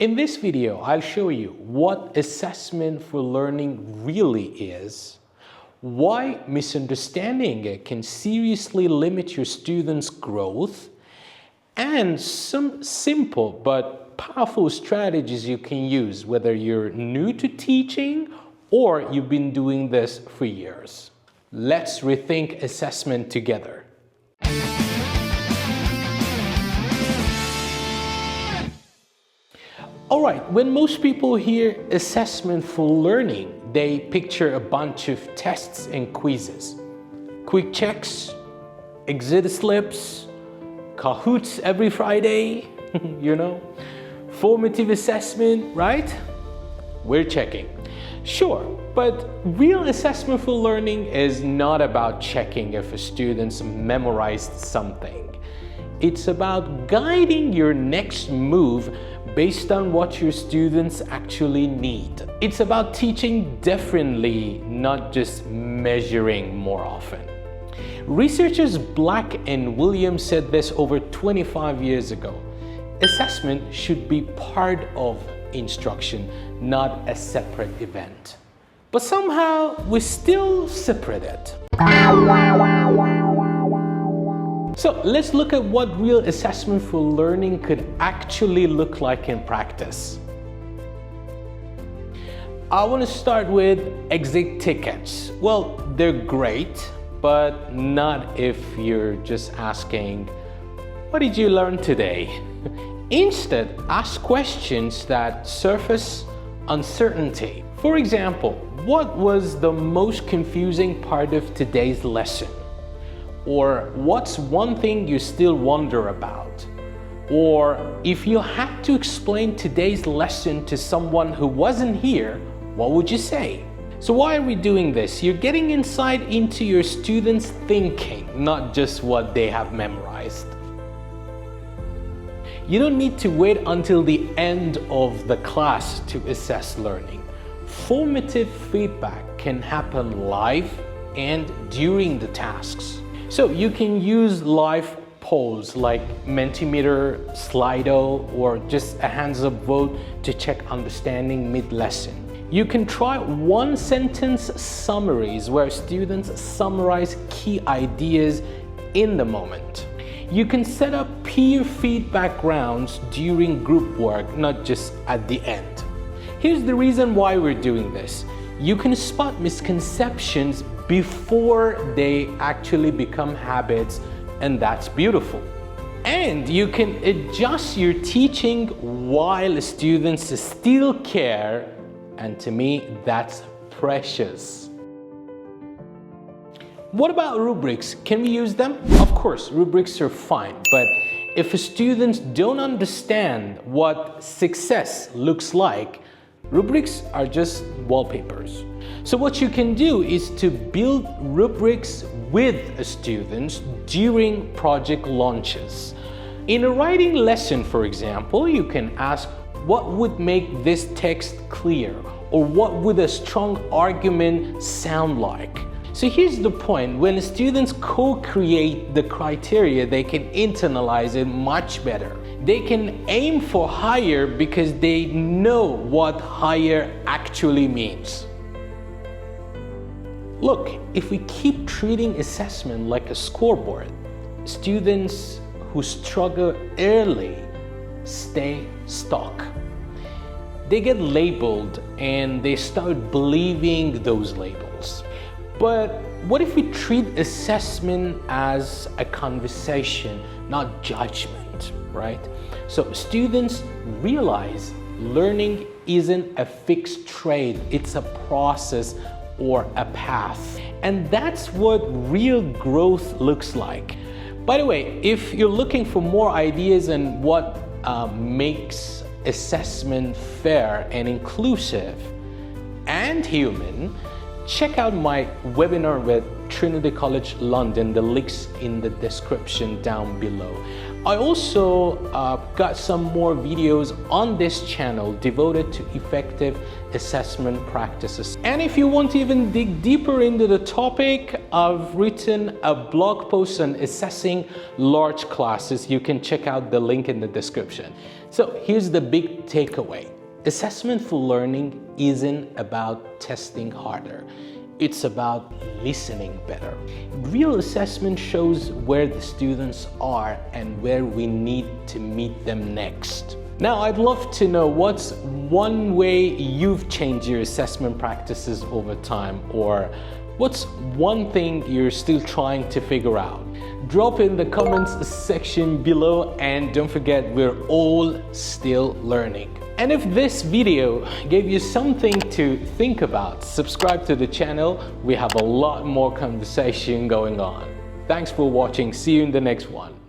In this video, I'll show you what assessment for learning really is, why misunderstanding it can seriously limit your students' growth, and some simple but powerful strategies you can use whether you're new to teaching or you've been doing this for years. Let's rethink assessment together. Alright, when most people hear assessment for learning, they picture a bunch of tests and quizzes. Quick checks, exit slips, Kahoots every Friday, formative assessment, right? We're checking. Sure, but real assessment for learning is not about checking if a student's memorized something. It's about guiding your next move based on what your students actually need. It's about teaching differently, not just measuring more often. Researchers Black and Williams said this over 25 years ago. Assessment should be part of instruction, not a separate event. But somehow we still separate it. So let's look at what real assessment for learning could actually look like in practice. I want to start with exit tickets. Well, they're great, but not if you're just asking, what did you learn today? Instead, ask questions that surface uncertainty. For example, what was the most confusing part of today's lesson? Or what's one thing you still wonder about? Or if you had to explain today's lesson to someone who wasn't here, what would you say? So why are we doing this? You're getting insight into your students' thinking, not just what they have memorized. You don't need to wait until the end of the class to assess learning. Formative feedback can happen live and during the tasks. So you can use live polls like Mentimeter, Slido, or just a hands-up vote to check understanding mid-lesson. You can try one-sentence summaries where students summarize key ideas in the moment. You can set up peer feedback rounds during group work, not just at the end. Here's the reason why we're doing this. You can spot misconceptions before they actually become habits, and that's beautiful. And you can adjust your teaching while students still care, and to me, that's precious. What about rubrics? Can we use them? Of course, rubrics are fine, but if students don't understand what success looks like, rubrics are just wallpapers. So what you can do is to build rubrics with students during project launches. In a writing lesson, for example, you can ask, what would make this text clear? Or what would a strong argument sound like? So here's the point, when students co-create the criteria, they can internalize it much better. They can aim for higher because they know what higher actually means. Look, if we keep treating assessment like a scoreboard, students who struggle early stay stuck. They get labeled and they start believing those labels. But what if we treat assessment as a conversation, not judgment, right? So students realize learning isn't a fixed trade, it's a process or a path. And that's what real growth looks like. By the way, if you're looking for more ideas on what makes assessment fair and inclusive and human, check out my webinar with Trinity College London. The link's in the description down below. I also got some more videos on this channel devoted to effective assessment practices. And if you want to even dig deeper into the topic, I've written a blog post on assessing large classes. You can check out the link in the description. So here's the big takeaway. Assessment for learning isn't about testing harder. It's about listening better. Real assessment shows where the students are and where we need to meet them next. Now, I'd love to know what's one way you've changed your assessment practices over time, or what's one thing you're still trying to figure out? Drop in the comments section below, and don't forget, we're all still learning. And if this video gave you something to think about, subscribe to the channel. We have a lot more conversation going on. Thanks for watching. See you in the next one.